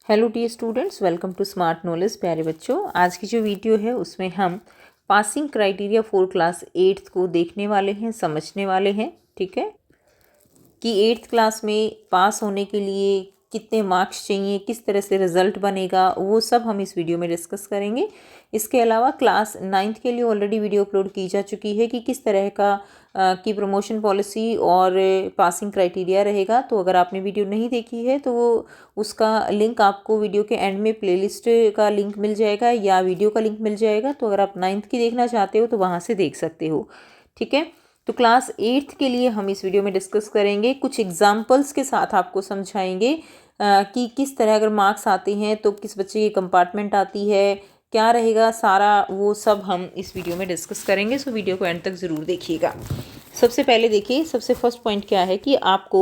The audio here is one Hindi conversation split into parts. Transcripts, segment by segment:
Hello dear students, welcome to smart knowledge. प्यारे बच्चों, आज की जो वीडियो है उसमें हम passing criteria for class 8th को देखने वाले हैं, समझने वाले हैं। ठीक है कि 8th क्लास में पास होने के लिए कितने मार्क्स चाहिए, किस तरह से रिज़ल्ट बनेगा, वो सब हम इस वीडियो में डिस्कस करेंगे। इसके अलावा क्लास 9th के लिए ऑलरेडी वीडियो अपलोड की जा चुकी है कि किस तरह का की प्रमोशन पॉलिसी और पासिंग क्राइटेरिया रहेगा। तो अगर आपने वीडियो नहीं देखी है तो वो उसका लिंक आपको वीडियो के एंड में प्लेलिस्ट का लिंक मिल जाएगा या वीडियो का लिंक मिल जाएगा। तो अगर आप 9th की देखना चाहते हो तो वहाँ से देख सकते हो। ठीक है, तो क्लास 8th के लिए हम इस वीडियो में डिस्कस करेंगे, कुछ एग्जाम्पल्स के साथ आपको समझाएंगे कि किस तरह अगर मार्क्स आते हैं तो किस बच्चे की कंपार्टमेंट आती है, क्या रहेगा सारा, वो सब हम इस वीडियो में डिस्कस करेंगे। सो वीडियो को एंड तक ज़रूर देखिएगा। सबसे पहले देखिए, सबसे फर्स्ट पॉइंट क्या है कि आपको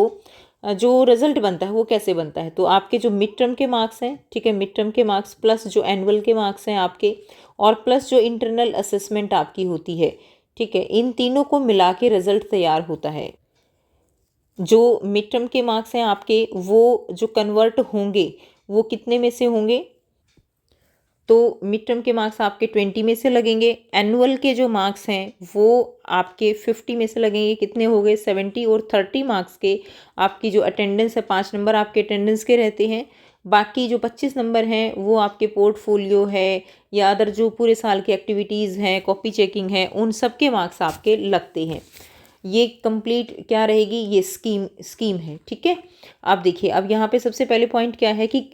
जो रिजल्ट बनता है वो कैसे बनता है। तो आपके जो मिड टर्म के मार्क्स हैं, ठीक है, मिड टर्म के मार्क्स प्लस जो एनुअल के मार्क्स हैं आपके, और प्लस जो इंटरनल असेसमेंट आपकी होती है, ठीक है, इन तीनों को मिला के रिजल्ट तैयार होता है। जो मिड टर्म के मार्क्स हैं आपके, वो जो कन्वर्ट होंगे वो कितने में से होंगे, तो मिड टर्म के मार्क्स आपके 20 में से लगेंगे। एनुअल के जो मार्क्स हैं वो आपके 50 में से लगेंगे। कितने हो गए, 70। और 30 मार्क्स के आपकी जो अटेंडेंस है, 5 नंबर आपके अटेंडेंस के रहते हैं। बाकी जो 25 नंबर हैं वो आपके पोर्टफोलियो है या अदर जो पूरे साल की एक्टिविटीज़ हैं, कॉपी चेकिंग है, उन सब के मार्क्स आपके लगते हैं। ये कंप्लीट क्या रहेगी, ये स्कीम है। ठीक है, अब देखिए, अब यहाँ पे सबसे पहले पॉइंट क्या है कि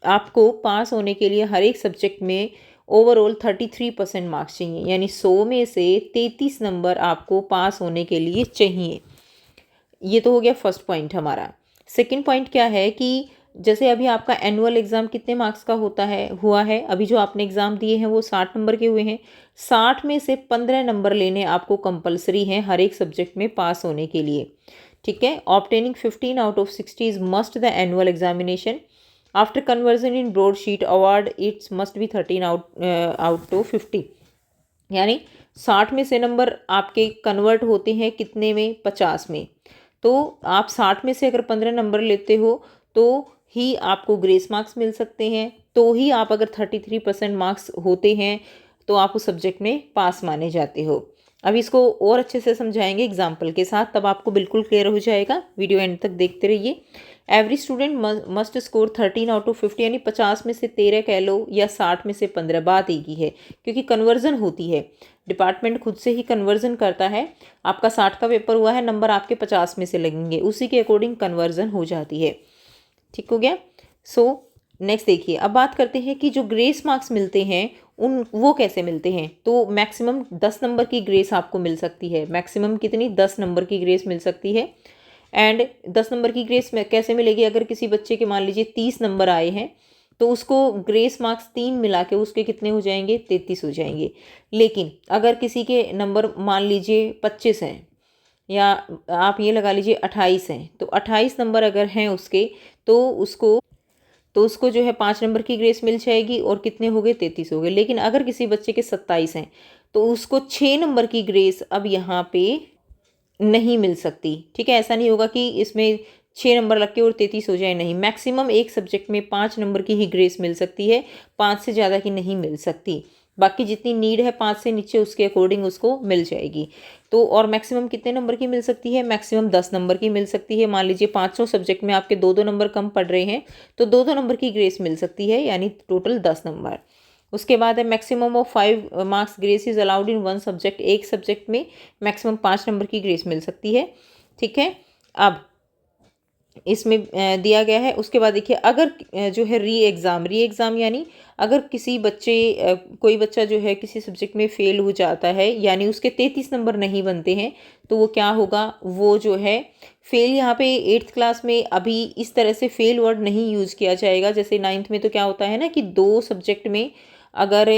आपको पास होने के लिए हर एक सब्जेक्ट में ओवरऑल 33% मार्क्स चाहिए, यानी 100 में से 33 नंबर आपको पास होने के लिए चाहिए। ये तो हो गया फर्स्ट पॉइंट हमारा। सेकंड पॉइंट क्या है कि जैसे अभी आपका एनुअल एग्ज़ाम कितने मार्क्स का हुआ है, अभी जो आपने एग्ज़ाम दिए हैं वो 60 नंबर के हुए हैं। 60 में से 15 नंबर लेने आपको कंपलसरी हैं हर एक सब्जेक्ट में पास होने के लिए। ठीक है, obtaining 15 out of 60 is must the annual examination. After conversion in broad sheet award it's must be 13 out of 50। यानी 60 में से नंबर आपके कन्वर्ट होते हैं कितने में, 50 में। तो आप 60 में से अगर 15 नंबर लेते हो तो ही आपको ग्रेस मार्क्स मिल सकते हैं। तो ही आप अगर 33% मार्क्स होते हैं तो आप उस सब्जेक्ट में पास माने जाते हो। अब इसको और अच्छे से समझाएंगे एग्जाम्पल के साथ, तब आपको बिल्कुल क्लियर हो जाएगा। वीडियो एंड तक देखते रहिए। Every student must score 13 out of 50, यानी 50 में से 13 कह लो या 60 में से 15, बात एक ही है क्योंकि कन्वर्जन होती है। डिपार्टमेंट खुद से ही कन्वर्जन करता है। आपका 60 का पेपर हुआ है, नंबर आपके 50 में से लगेंगे, उसी के अकॉर्डिंग कन्वर्जन हो जाती है। ठीक हो गया। सो नेक्स्ट देखिए, अब बात करते हैं कि जो ग्रेस मार्क्स मिलते हैं वो कैसे मिलते हैं। तो मैक्सिमम 10 नंबर की ग्रेस आपको मिल सकती है। मैक्सिमम कितनी, 10 नंबर की ग्रेस मिल सकती है। एंड 10 नंबर की ग्रेस में कैसे मिलेगी, अगर किसी बच्चे के मान लीजिए 30 नंबर आए हैं तो उसको ग्रेस मार्क्स 3 मिला के उसके कितने हो जाएंगे, 33 हो जाएंगे। लेकिन अगर किसी के नंबर मान लीजिए 25 हैं या आप ये लगा लीजिए 28 हैं, तो 28 नंबर अगर हैं उसके तो उसको जो है 5 नंबर की ग्रेस मिल जाएगी और कितने हो गए, 33 हो गए। लेकिन अगर किसी बच्चे के 27 हैं तो उसको 6 नंबर की ग्रेस अब यहाँ पे नहीं मिल सकती। ठीक है, ऐसा नहीं होगा कि इसमें 6 नंबर लग के और 33 हो जाए, नहीं। मैक्सिमम एक सब्जेक्ट में 5 नंबर की ही ग्रेस मिल सकती है, 5 से ज़्यादा की नहीं मिल सकती। बाकी जितनी नीड है 5 से नीचे उसके अकॉर्डिंग उसको मिल जाएगी। तो और मैक्सिमम कितने नंबर की मिल सकती है, मैक्सिमम 10 नंबर की मिल सकती है। मान लीजिए 500 सब्जेक्ट में आपके 2-2 नंबर कम पड़ रहे हैं तो 2-2 नंबर की ग्रेस मिल सकती है, यानी टोटल 10 नंबर। उसके बाद है maximum of 5 marks grace is allowed in one subject. एक सब्जेक्ट में मैक्सिमम 5 नंबर की ग्रेस मिल सकती है। ठीक है, अब इसमें दिया गया है। उसके बाद देखिए, अगर जो है री एग्ज़ाम यानी अगर कोई बच्चा जो है किसी सब्जेक्ट में फेल हो जाता है, यानी उसके 33 नंबर नहीं बनते हैं, तो वो क्या होगा, वो जो है फेल, यहाँ पे 8th क्लास में अभी इस तरह से फेल वर्ड नहीं यूज़ किया जाएगा। जैसे 9th में तो क्या होता है ना कि 2 सब्जेक्ट में अगर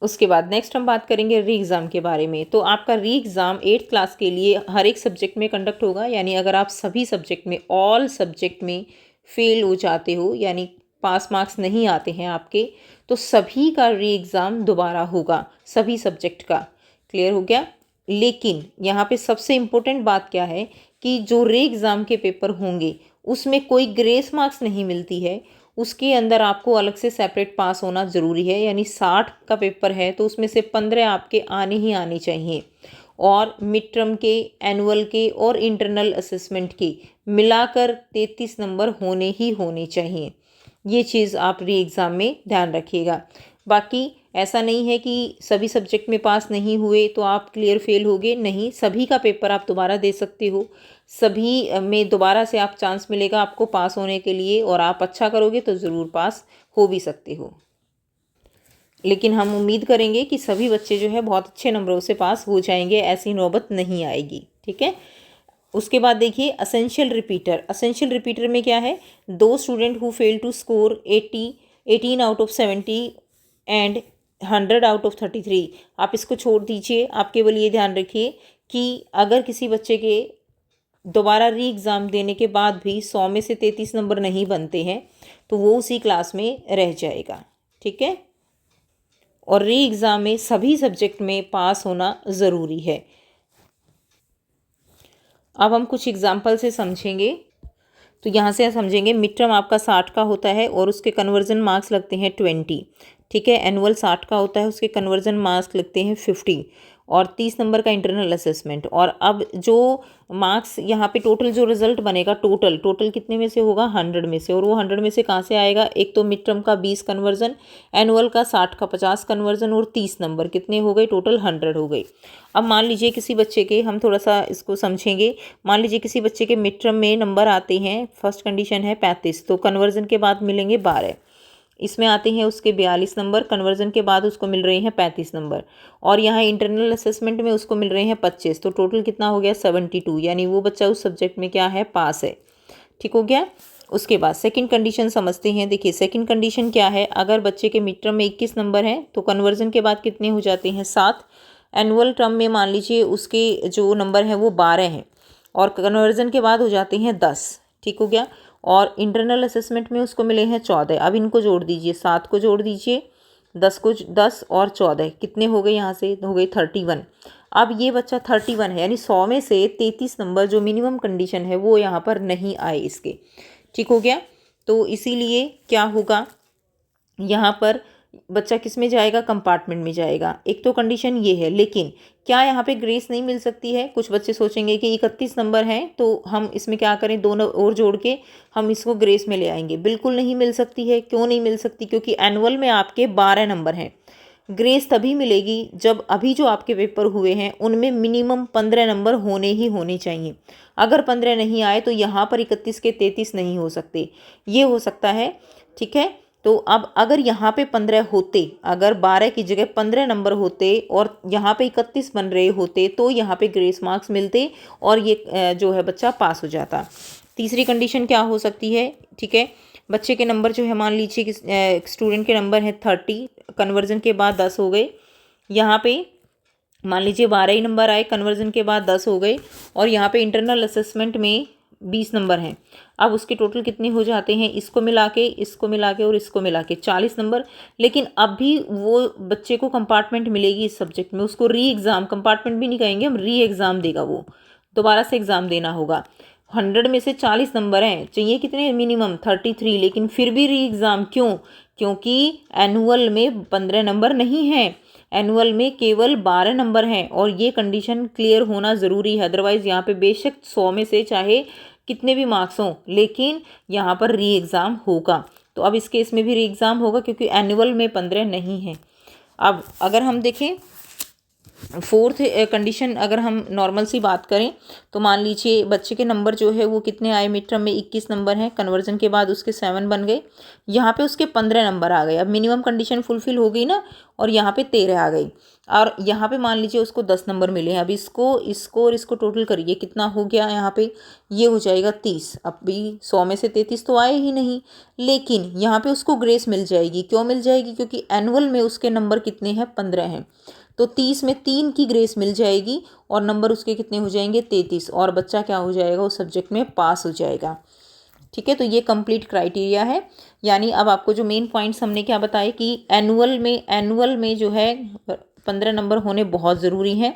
उसके बाद नेक्स्ट हम बात करेंगे री एग्ज़ाम के बारे में। तो आपका री एग्ज़ाम 8th क्लास के लिए हर एक सब्जेक्ट में कंडक्ट होगा, यानी अगर आप सभी सब्जेक्ट में, ऑल सब्जेक्ट में फेल हो जाते हो, यानी पास मार्क्स नहीं आते हैं आपके, तो सभी का री एग्ज़ाम दोबारा होगा, सभी सब्जेक्ट का। क्लियर हो गया। लेकिन यहाँ पे सबसे इम्पोर्टेंट बात क्या है कि जो री एग्ज़ाम के पेपर होंगे उसमें कोई ग्रेस मार्क्स नहीं मिलती है, उसके अंदर आपको अलग से सेपरेट पास होना ज़रूरी है। यानी 60 का पेपर है तो उसमें से 15 आपके आने ही आने चाहिए, और मिड टर्म के, एनुअल के और इंटरनल असेसमेंट के मिलाकर 33 नंबर होने ही होने चाहिए। ये चीज़ आप री एग्ज़ाम में ध्यान रखिएगा। बाकी ऐसा नहीं है कि सभी सब्जेक्ट में पास नहीं हुए तो आप क्लियर फेल हो गए, नहीं, सभी का पेपर आप दोबारा दे सकते हो, सभी में दोबारा से आप चांस मिलेगा आपको पास होने के लिए, और आप अच्छा करोगे तो ज़रूर पास हो भी सकते हो। लेकिन हम उम्मीद करेंगे कि सभी बच्चे जो है बहुत अच्छे नंबरों से पास हो जाएंगे, ऐसी नौबत नहीं आएगी। ठीक है। उसके बाद देखिए असेंशियल रिपीटर। असेंशियल रिपीटर में क्या है, दो student who fail to score 18 out of 70 and 100 out of 33, आप इसको छोड़ दीजिए। आप केवल ये ध्यान रखिए कि अगर किसी बच्चे के दोबारा री एग्ज़ाम देने के बाद भी 100 में से 33 नंबर नहीं बनते हैं तो वो उसी क्लास में रह जाएगा। ठीक है। और री एग्ज़ाम में सभी सब्जेक्ट में पास होना ज़रूरी है। अब हम कुछ एग्जाम्पल से समझेंगे। तो यहाँ से समझेंगे मिड टर्म आपका 60 का होता है और उसके कन्वर्जन मार्क्स लगते हैं 20। ठीक है। एनुअल 60 का होता है, उसके कन्वर्जन मार्क्स लगते हैं 50, और 30 नंबर का इंटरनल असेसमेंट। और अब जो मार्क्स यहाँ पे टोटल जो रिजल्ट बनेगा, टोटल कितने में से होगा, 100 में से। और वो 100 में से कहाँ से आएगा, एक तो मिड टर्म का 20 कन्वर्जन, एनुअल का 60 का 50 कन्वर्जन, और 30 नंबर कितने हो गए, टोटल 100 हो गई। अब मान लीजिए किसी बच्चे के, हम थोड़ा सा इसको समझेंगे, मान लीजिए किसी बच्चे के मिड टर्म में नंबर आते हैं, फर्स्ट कंडीशन है 35, तो कन्वर्जन के बाद मिलेंगे 12, इसमें आते हैं उसके 42 नंबर, कन्वर्जन के बाद उसको मिल रहे हैं 35 नंबर, और यहाँ इंटरनल असेसमेंट में उसको मिल रहे हैं 25, तो टोटल कितना हो गया 72। यानी वो बच्चा उस सब्जेक्ट में क्या है, पास है। ठीक हो गया। उसके बाद सेकंड कंडीशन समझते हैं। देखिए सेकंड कंडीशन क्या है, अगर बच्चे के मिड टर्म में 21 नंबर हैं तो कन्वर्जन के बाद कितने हो जाते हैं, 7। एनुअल टर्म में मान लीजिए उसके जो नंबर हैं वो 12 हैं, और कन्वर्जन के बाद हो जाते हैं 10। ठीक हो गया। और इंटरनल असेसमेंट में उसको मिले हैं 14। अब इनको जोड़ दीजिए, 7 को जोड़ दीजिए, 10 और 14 कितने हो गए, यहाँ से हो गए 31। अब ये बच्चा 31 है, यानी 100 में से 33 नंबर जो मिनिमम कंडीशन है वो यहाँ पर नहीं आए इसके। ठीक हो गया। तो इसीलिए क्या होगा, यहाँ पर बच्चा किस में जाएगा, कंपार्टमेंट में जाएगा। एक तो कंडीशन ये है, लेकिन क्या यहाँ पे ग्रेस नहीं मिल सकती है। कुछ बच्चे सोचेंगे कि 31 नंबर हैं तो हम इसमें क्या करें, दोनों और जोड़ के हम इसको ग्रेस में ले आएंगे। बिल्कुल नहीं मिल सकती है। क्यों नहीं मिल सकती, क्योंकि एनुअल में आपके 12 नंबर हैं। ग्रेस तभी मिलेगी जब अभी जो आपके पेपर हुए हैं उनमें मिनिमम 15 नंबर होने ही होने चाहिए। अगर 15 नहीं आए तो यहाँ पर 31 के 33 नहीं हो सकते, ये हो सकता है। ठीक है। तो अब अगर यहाँ पे 15 होते, अगर 12 की जगह 15 नंबर होते और यहाँ पे 31 बन रहे होते तो यहाँ पे ग्रेस मार्क्स मिलते और ये जो है बच्चा पास हो जाता। तीसरी कंडीशन क्या हो सकती है, ठीक है, बच्चे के नंबर जो है, मान लीजिए कि स्टूडेंट के नंबर है 30, कन्वर्जन के बाद 10 हो गए। यहाँ पे मान लीजिए 12 ही नंबर आए, कन्वर्जन के बाद 10 हो गए, और यहाँ पे इंटरनल असेसमेंट में 20 नंबर हैं। अब उसके टोटल कितने हो जाते हैं, इसको मिला के और इसको मिला के 40 नंबर। लेकिन अब भी वो बच्चे को कंपार्टमेंट मिलेगी इस सब्जेक्ट में, उसको री एग्ज़ाम, कंपार्टमेंट भी नहीं कहेंगे हम, री एग्ज़ाम देगा, वो दोबारा से एग्ज़ाम देना होगा। 100 में से 40 नंबर हैं, चाहिए कितने, मिनिमम 33, लेकिन फिर भी री एग्ज़ाम। क्यों, क्योंकि एनुअल में 15 नंबर नहीं हैं, एनुअल में केवल 12 नंबर हैं, और ये कंडीशन क्लियर होना ज़रूरी है। अदरवाइज़ यहाँ पे बेशक 100 में से चाहे कितने भी मार्क्स हों, लेकिन यहाँ पर री एग्ज़ाम होगा। तो अब इस केस में भी री एग्ज़ाम होगा क्योंकि एनुअल में 15 नहीं है। अब अगर हम देखें फोर्थ कंडीशन, अगर हम नॉर्मल सी बात करें तो मान लीजिए बच्चे के नंबर जो है वो कितने आए, मिड टर्म में 21 नंबर हैं, कन्वर्जन के बाद उसके 7 बन गए, यहाँ पे उसके 15 नंबर आ गए। अब मिनिमम कंडीशन फुलफिल हो गई ना, और यहाँ पे 13 आ गई, और यहाँ पे मान लीजिए उसको 10 नंबर मिले हैं। अब इसको और इसको टोटल करिए, कितना हो गया यहाँ पे, ये हो जाएगा 30। अब भी 100 में से 33 तो आए ही नहीं, लेकिन यहाँ पे उसको ग्रेस मिल जाएगी। क्यों मिल जाएगी, क्योंकि एनुअल में उसके नंबर कितने हैं, 15 हैं, तो 30 में 3 की ग्रेस मिल जाएगी, और नंबर उसके कितने हो जाएंगे, 33, और बच्चा क्या हो जाएगा, उस सब्जेक्ट में पास हो जाएगा। ठीक है। तो ये कंप्लीट क्राइटेरिया है। यानी अब आपको जो मेन पॉइंट्स हमने क्या बताए कि एनुअल में जो है 15 नंबर होने बहुत ज़रूरी हैं।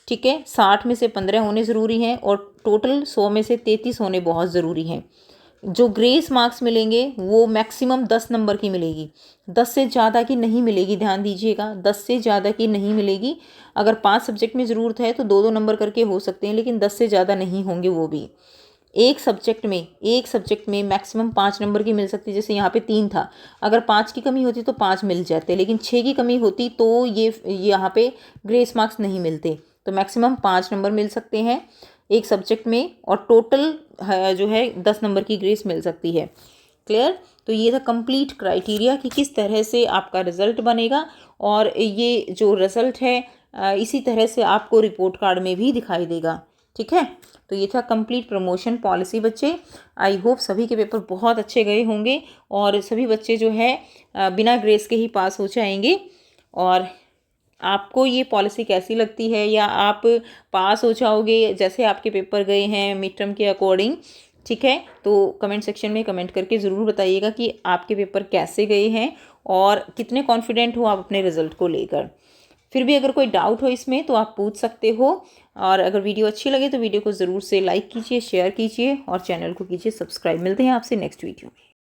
ठीक है। 60 में से 15 होने ज़रूरी हैं, और टोटल 100 में से 33 होने बहुत ज़रूरी हैं। जो ग्रेस मार्क्स मिलेंगे वो मैक्सिमम 10 नंबर की मिलेगी, 10 से ज़्यादा की नहीं मिलेगी। ध्यान दीजिएगा, 10 से ज़्यादा की नहीं मिलेगी। अगर 5 सब्जेक्ट में ज़रूरत है तो 2-2 नंबर करके हो सकते हैं, लेकिन 10 से ज़्यादा नहीं होंगे। वो भी एक सब्जेक्ट में मैक्सिमम 5 नंबर की मिल सकती है। जैसे यहाँ पे 3 था, अगर 5 की कमी होती तो 5 मिल जाते, लेकिन 6 की कमी होती तो ये यहाँ पे ग्रेस मार्क्स नहीं मिलते। तो मैक्सिमम 5 नंबर मिल सकते हैं एक सब्जेक्ट में, और टोटल जो है 10 नंबर की ग्रेस मिल सकती है। क्लियर? तो ये था कंप्लीट क्राइटेरिया कि किस तरह से आपका रिजल्ट बनेगा, और ये जो रिजल्ट है इसी तरह से आपको रिपोर्ट कार्ड में भी दिखाई देगा। ठीक है, तो ये था कंप्लीट प्रमोशन पॉलिसी बच्चे। आई होप सभी के पेपर बहुत अच्छे गए होंगे और सभी बच्चे जो है बिना ग्रेस के ही पास हो जाएंगे। और आपको ये पॉलिसी कैसी लगती है, या आप पास हो जाओगे जैसे आपके पेपर गए हैं मिड टर्म के अकॉर्डिंग? ठीक है, तो कमेंट सेक्शन में कमेंट करके ज़रूर बताइएगा कि आपके पेपर कैसे गए हैं और कितने कॉन्फिडेंट हो आप अपने रिज़ल्ट को लेकर। फिर भी अगर कोई डाउट हो इसमें तो आप पूछ सकते हो। और अगर वीडियो अच्छी लगे तो वीडियो को ज़रूर से लाइक कीजिए, शेयर कीजिए और चैनल को कीजिए सब्सक्राइब। मिलते हैं आपसे नेक्स्ट वीडियो में।